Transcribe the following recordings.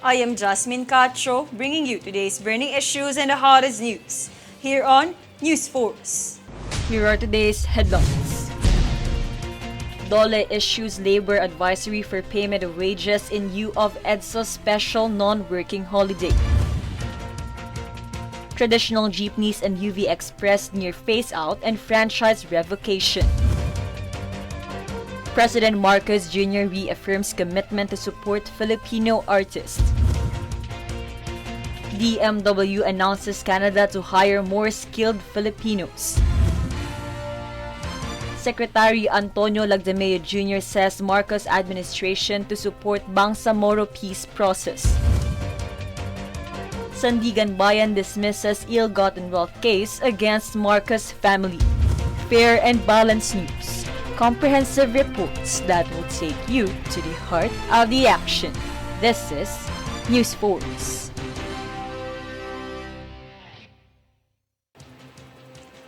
I am Jasmine Cacho, bringing you today's burning issues and the hottest news here on News Force. Here are today's headlines. DOLE issues labor advisory for payment of wages in lieu of EDSA special non-working holiday. Traditional jeepneys and UV Express near phase-out and franchise revocation. President Marcos Jr. reaffirms commitment to support Filipino artists. DMW announces Canada to hire more skilled Filipinos. Secretary Antonio Lagdameo Jr. says Marcos administration to support Bangsamoro peace process. Sandigan Bayan dismisses ill-gotten wealth case against Marcos family. Fair and balanced news. Comprehensive reports that will take you to the heart of the action. This is News Force.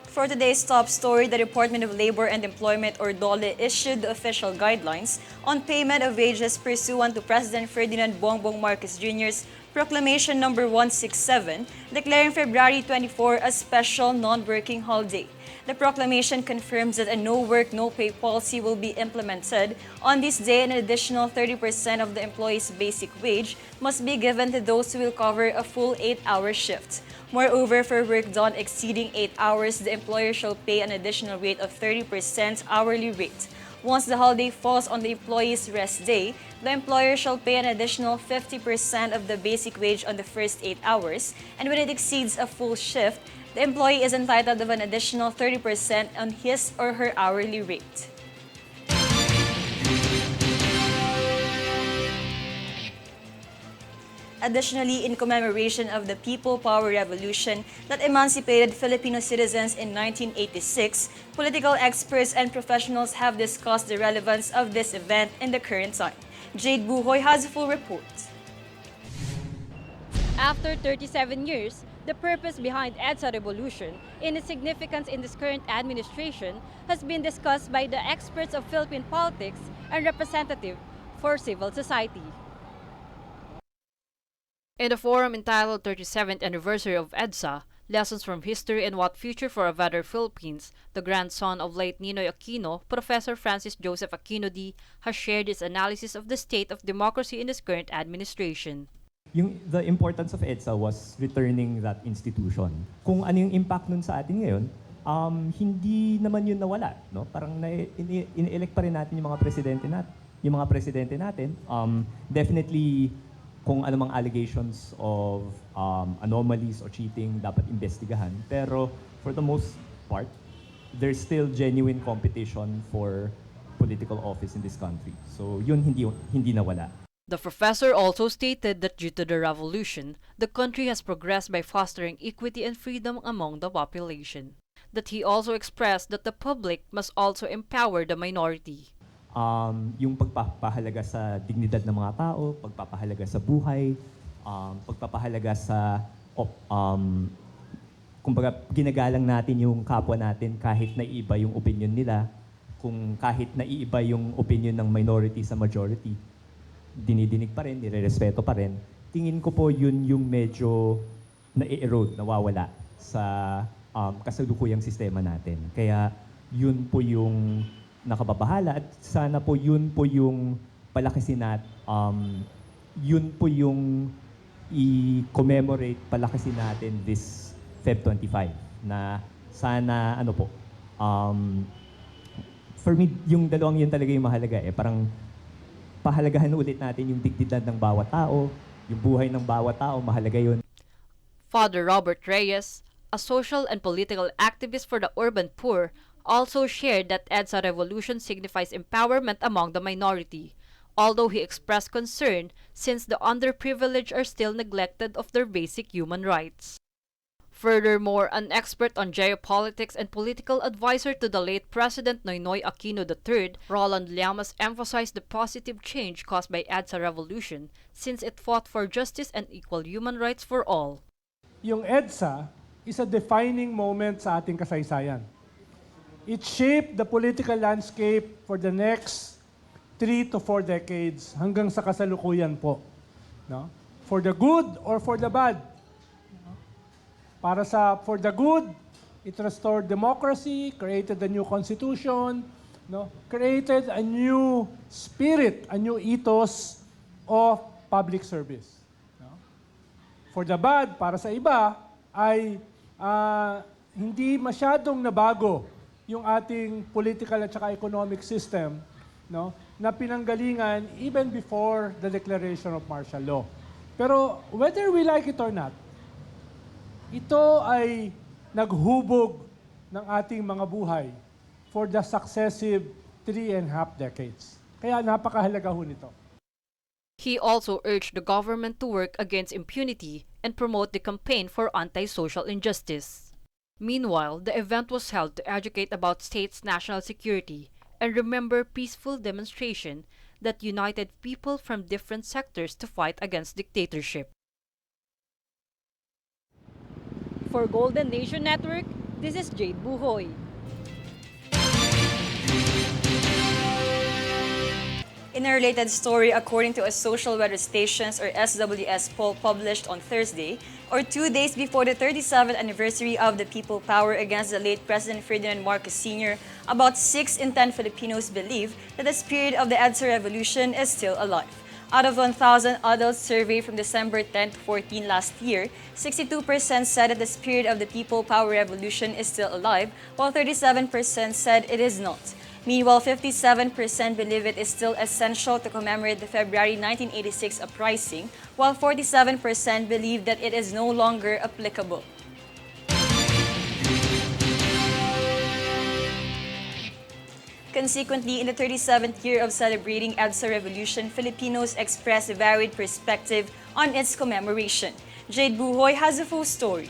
For today's top story, the Department of Labor and Employment or DOLE issued the official guidelines on payment of wages pursuant to President Ferdinand Bongbong Marcos Jr.'s Proclamation No. 167, declaring February 24 a special non-working holiday. The proclamation confirms that a no-work, no-pay policy will be implemented. On this day, an additional 30% of the employee's basic wage must be given to those who will cover a full 8-hour shift. Moreover, for work done exceeding 8 hours, the employer shall pay an additional rate of 30% hourly rate. Once the holiday falls on the employee's rest day, the employer shall pay an additional 50% of the basic wage on the first 8 hours, and when it exceeds a full shift, the employee is entitled of an additional 30% on his or her hourly rate. Additionally, in commemoration of the People Power Revolution that emancipated Filipino citizens in 1986, political experts and professionals have discussed the relevance of this event in the current time. Jade Buhoy has a full report. After 37 years, the purpose behind EDSA Revolution and its significance in this current administration has been discussed by the experts of Philippine politics and representative for civil society. In the forum entitled 37th Anniversary of EDSA, Lessons from History and What Future for a Better Philippines, the grandson of late Ninoy Aquino, Professor Francis Joseph Aquino D. has shared his analysis of the state of democracy in this current administration. The importance of EDSA was returning that institution. Kung ano yung impact nun sa atin ngayon, hindi naman yun nawala. No? Parang in-elect pa rin natin yung mga presidente natin. Definitely, kung anumang allegations of anomalies or cheating, dapat investigahan. Pero for the most part, there's still genuine competition for political office in this country. So yun hindi nawala. The professor also stated that due to the revolution, the country has progressed by fostering equity and freedom among the population. That he also expressed that the public must also empower the minority. Yung pagpapahalaga sa dignidad ng mga tao, pagpapahalaga sa buhay, pagpapahalaga sa kumbaga ginagalang natin yung kapwa natin kahit naiiba yung opinion nila, kung kahit naiiba yung opinion ng minority sa majority, dinidinig pa rin, nirerespeto pa rin. Tingin ko po yun yung medyo na-erode, nawawala sa kasalukuyang sistema natin. Kaya yun po yung nakababahala at sana po yun po yung palakasin yun po yung i-commemorate, palakasin natin this Feb 25 na sana for me yung dalawang yun talaga yung mahalaga parang pahalagahan ulit natin yung dignidad ng bawat tao, yung buhay ng bawat tao, mahalaga yun. Father Robert Reyes, a social and political activist for the urban poor, also shared that EDSA Revolution signifies empowerment among the minority, although he expressed concern since the underprivileged are still neglected of their basic human rights. Furthermore, an expert on geopolitics and political advisor to the late President Noynoy Aquino III, Roland Llamas emphasized the positive change caused by EDSA Revolution since it fought for justice and equal human rights for all. Yung EDSA is a defining moment sa ating kasaysayan. It shaped the political landscape for the next 3 to 4 decades hanggang sa kasalukuyan po. No? For the good or for the bad? For the good, it restored democracy, created a new constitution, no? Created a new spirit, a new ethos of public service. No? For the bad, para sa iba, ay hindi masyadong nabago yung ating political at saka economic system, no? Na pinanggalingan even before the declaration of martial law. Pero whether we like it or not, ito ay naghubog ng ating mga buhay for the successive 3.5 decades. Kaya napakahalaga ho nito. He also urged the government to work against impunity and promote the campaign for anti-social injustice. Meanwhile, the event was held to educate about states' national security and remember peaceful demonstration that united people from different sectors to fight against dictatorship. For Golden Nation Network, this is Jade Buhoy. In a related story, according to a Social Weather Stations or SWS poll published on Thursday, or 2 days before the 37th anniversary of the People Power against the late President Ferdinand Marcos Sr., about 6 in 10 Filipinos believe that the spirit of the EDSA revolution is still alive. Out of 1,000 adults surveyed from December 10 to 14 last year, 62% said that the spirit of the People Power revolution is still alive, while 37% said it is not. Meanwhile, 57% believe it is still essential to commemorate the February 1986 uprising, while 47% believe that it is no longer applicable. Consequently, in the 37th year of celebrating EDSA Revolution, Filipinos express a varied perspective on its commemoration. Jade Buhoy has a full story.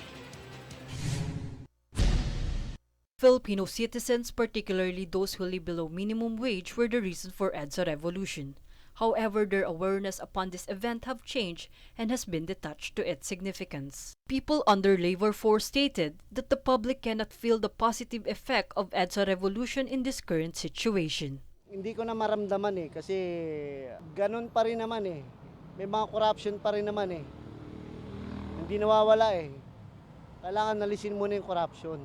Filipino citizens, particularly those who live below minimum wage, were the reason for EDSA revolution. However, their awareness upon this event have changed and has been detached to its significance. People under labor force stated that the public cannot feel the positive effect of EDSA revolution in this current situation. Hindi ko na maramdaman kasi ganun pa rin naman May mga corruption pa rin naman Hindi nawawala Kailangan nalisin muna yung corruption.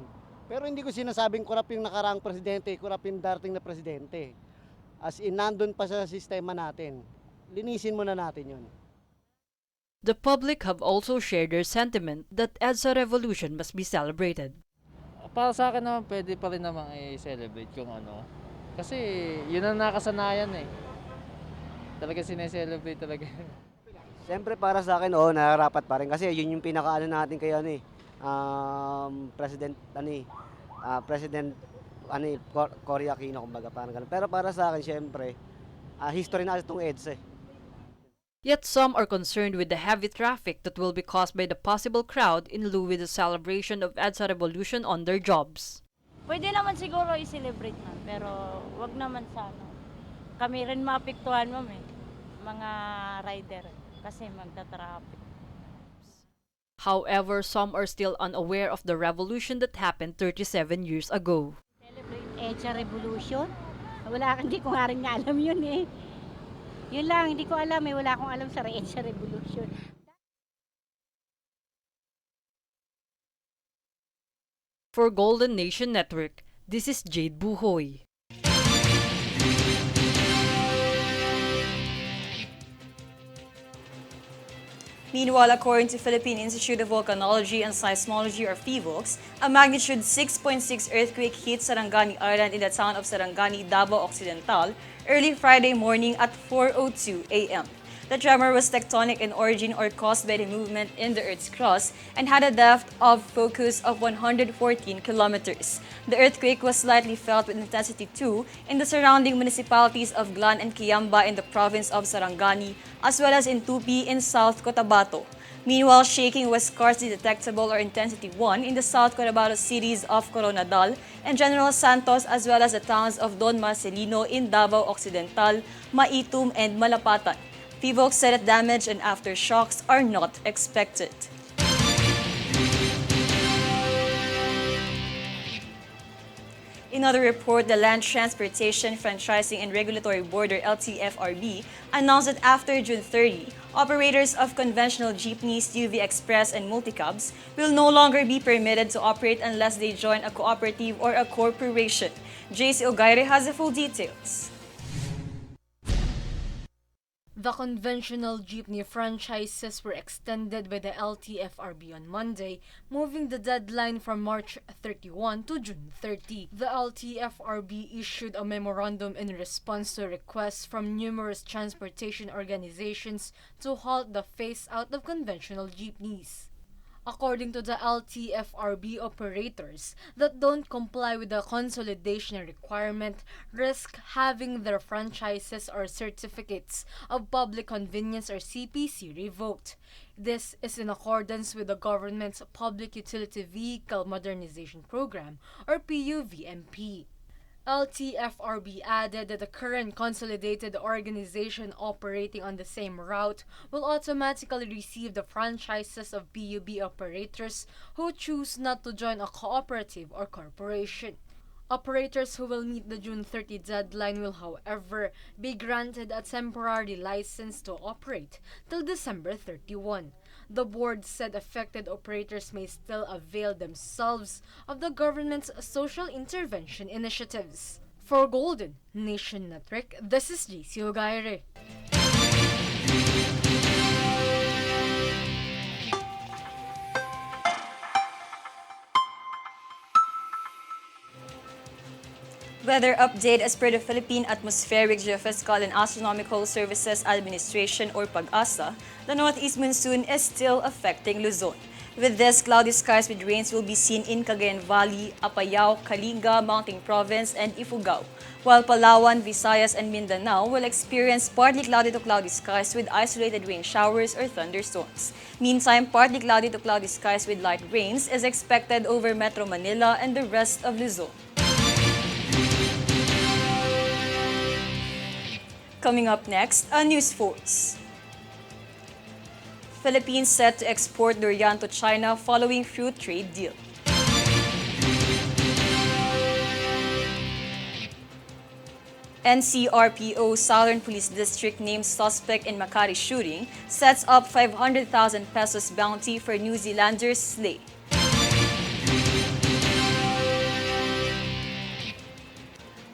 Pero hindi ko sinasabing corrupt yung nakaraang presidente, corrupt yung darating na presidente. As in, nandun pa sa sistema natin. Linisin muna natin yun. The public have also shared their sentiment that EDSA revolution must be celebrated. Para sa akin naman, pwede pa rin naman i-celebrate kung Kasi yun ang nakasanayan Talaga sineselebrate talaga. Siyempre para sa akin, nararapat pa rin. Kasi yun yung pinakaano natin kayo President Cory Aquino, kumbaga parang ganun. Pero para sa akin, siyempre, history na itong EDSA. Yet some are concerned with the heavy traffic that will be caused by the possible crowd in lieu with the celebration of EDSA revolution on their jobs. Pwede naman siguro i-celebrate na, pero wag naman sa Kami rin maapektuhan mga rider, kasi magta-traffic. However, some are still unaware of the revolution that happened 37 years ago. Celebrate EDSA Revolution? Hindi ko nga rin alam yun Yun lang, hindi ko alam wala akong alam sa EDSA Revolution. For Golden Nation Network, this is Jade Buhoy. Meanwhile, according to Philippine Institute of Volcanology and Seismology or PHIVOLCS, a magnitude 6.6 earthquake hit Sarangani Island in the town of Sarangani, Davao Occidental, early Friday morning at 4:02 a.m. The tremor was tectonic in origin or caused by the movement in the Earth's crust and had a depth of focus of 114 kilometers. The earthquake was slightly felt with intensity 2 in the surrounding municipalities of Glan and Kiamba in the province of Sarangani, as well as in Tupi in South Cotabato. Meanwhile, shaking was scarcely detectable or intensity 1 in the South Cotabato cities of Coronadal and General Santos, as well as the towns of Don Marcelino in Davao Occidental, Maitum, and Malapatan. PHIVOLCS said that damage and aftershocks are not expected. In another report, the Land Transportation Franchising and Regulatory Board, or LTFRB, announced that after June 30, operators of conventional jeepneys, UV Express, and multicabs will no longer be permitted to operate unless they join a cooperative or a corporation. JC Ogaire has the full details. The conventional jeepney franchises were extended by the LTFRB on Monday, moving the deadline from March 31 to June 30. The LTFRB issued a memorandum in response to requests from numerous transportation organizations to halt the phase-out of conventional jeepneys. According to the LTFRB, operators that don't comply with the consolidation requirement risk having their franchises or certificates of public convenience or CPC revoked. This is in accordance with the government's Public Utility Vehicle Modernization Program, or PUVMP. LTFRB added that the current consolidated organization operating on the same route will automatically receive the franchises of PUB operators who choose not to join a cooperative or corporation. Operators who will meet the June 30 deadline will, however, be granted a temporary license to operate till December 31. The board said affected operators may still avail themselves of the government's social intervention initiatives. For Golden Nation Network, this is JC Ogaire. Weather update as per the Philippine Atmospheric, Geophysical and Astronomical Services Administration, or PAGASA, the northeast monsoon is still affecting Luzon. With this, cloudy skies with rains will be seen in Cagayan Valley, Apayao, Kalinga, Mountain Province, and Ifugao, while Palawan, Visayas, and Mindanao will experience partly cloudy to cloudy skies with isolated rain showers or thunderstorms. Meantime, partly cloudy to cloudy skies with light rains is expected over Metro Manila and the rest of Luzon. Coming up next, a news force. Philippines set to export durian to China following fruit trade deal. NCRPO Southern Police District names suspect in Makati shooting, sets up 500,000 pesos bounty for New Zealanders slay.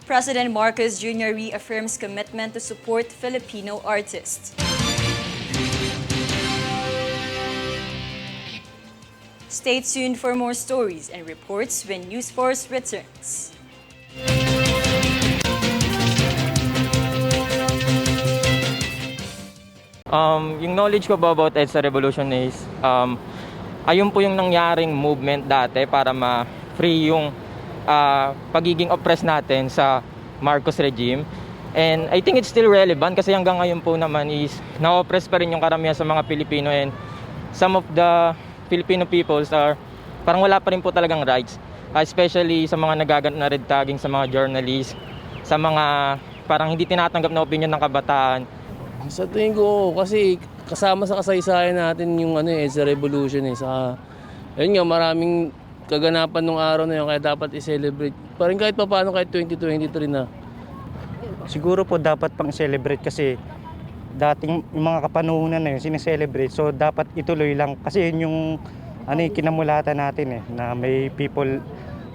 President Marcos Jr. reaffirms commitment to support Filipino artists. Stay tuned for more stories and reports when News Force returns. Yung knowledge ko about EDSA Revolution is, ayun po yung nangyaring movement dati para ma-free yung pagiging oppressed natin sa Marcos regime. And I think it's still relevant kasi hanggang ngayon po naman is na-oppress pa rin yung karamihan sa mga Pilipino, and some of the Filipino peoples are parang wala pa rin po talagang rights, especially sa mga nagaganap na red tagging sa mga journalists, sa mga parang hindi tinatanggap na opinion ng kabataan. Sa tingin ko kasi kasama sa kasaysayan natin yung EDSA Revolution sa ayun nga, maraming kaganapan nung araw na yun, kaya dapat i-celebrate. Parang kahit paano, kahit 2023 na. Siguro po dapat pang celebrate kasi dating yung mga kapanuhunan na yun sineselebrate. So dapat ituloy lang kasi yun yung kinamulatan natin na may people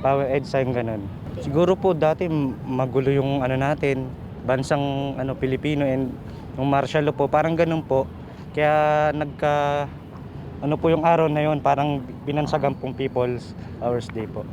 power EDSA yung ganun. Siguro po dati magulo yung natin, bansang Pilipino, and yung martial law po, parang ganun po. Kaya po yung araw na yun, parang binansagan pong People's Hours Day po.